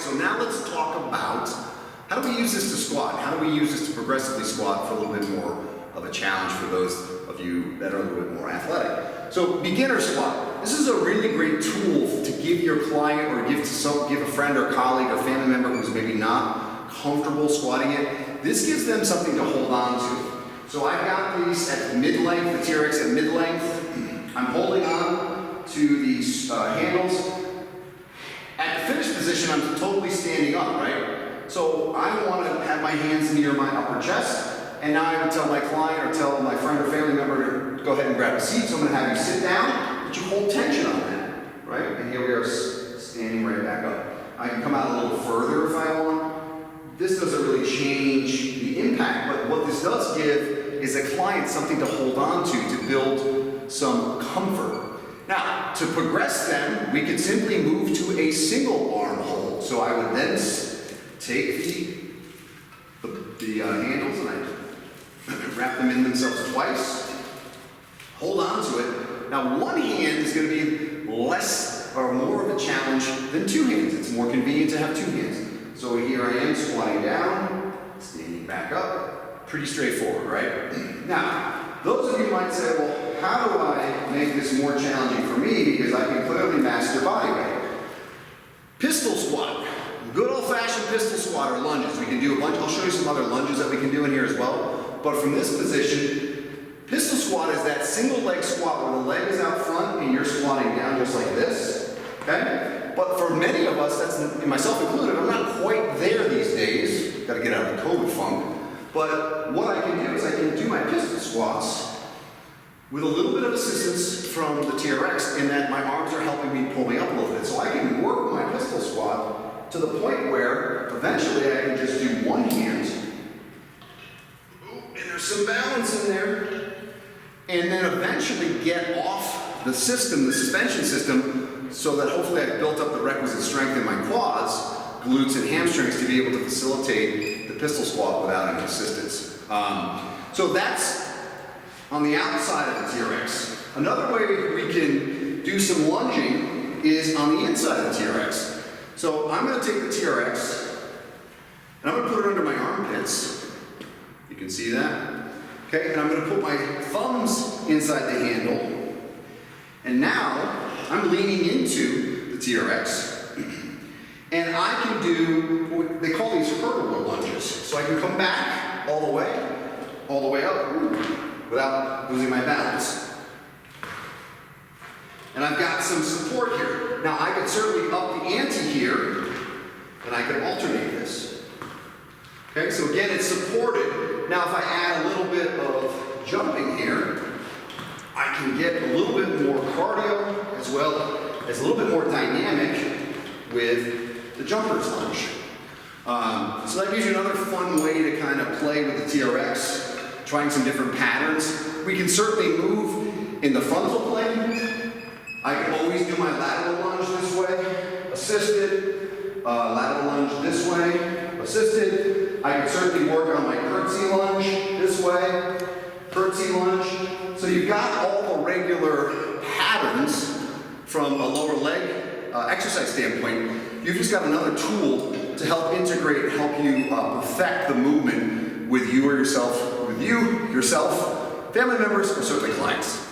so now let's talk about how do we use this to squat? How do we use this to progressively squat for a little bit more of a challenge for those of you that are a little bit more athletic? So beginner squat. This is a really great tool to give your client or give a friend or colleague or family member who's maybe not comfortable squatting it. This gives them something to hold on to. So I've got these at mid-length, the TRX at mid-length. I'm holding on to these handles. At the finished position, I'm totally standing up, right? So I want to have my hands near my upper chest, and now I would tell my client or tell my friend or family member to go ahead and grab a seat. So I'm going to have you sit down, but you hold tension on that, right? And here we are standing right back up. I can come out a little further if I want. This doesn't really change the impact, but what this does give is a client something to hold on to build some comfort. Now, to progress them, we could simply move to a single arm hold. So I would then take the handles and I wrap them in themselves twice, hold on to it. Now, one hand is going to be less or more of a challenge than two hands. It's more convenient to have two hands. So here I am squatting down, standing back up. Pretty straightforward, right? Now, those of you might say, well, how do I make this more challenging for me because I can clearly master body weight? Pistol squat. Good old-fashioned pistol squat or lunges. We can do a bunch. I'll show you some other lunges that we can do in here as well. But from this position, pistol squat is that single leg squat where the leg is out front and you're squatting down just like this. Okay? But for many of us, that's myself included, I'm not quite there these days. Got to get out of the COVID funk. But what I can do is I can do my pistol squats with a little bit of assistance from the TRX in that my arms are helping me pull me up a little bit. So I can work my pistol squat to the point where eventually I can just do one hand. And there's some balance in there. And then eventually get off the system, the suspension system, so that hopefully I've built up the requisite strength in my quads, glutes and hamstrings to be able to facilitate the pistol squat without any assistance. So that's on the outside of the TRX. Another way we can do some lunging is on the inside of the TRX. So I'm going to take the TRX and I'm going to put it under my armpits. You can see that. Okay, and I'm going to put my thumbs inside the handle. And now I'm leaning into the TRX. And I can do, they call these hurdle lunges. So I can come back all the way up, without losing my balance. And I've got some support here. Now I could certainly up the ante here, and I can alternate this. Okay, so again, it's supported. Now if I add a little bit of jumping here, I can get a little bit more cardio as well as a little bit more dynamic with the jumper's lunge. So that gives you another fun way to kind of play with the TRX, trying some different patterns. We can certainly move in the frontal plane. I can always do my lateral lunge this way, assisted, lateral lunge this way, assisted. I can certainly work on my curtsy lunge this way, curtsy lunge. So you've got all the regular patterns from a lower leg exercise standpoint. You've just got another tool to help integrate, help you perfect the movement with you or yourself, family members, or certainly clients.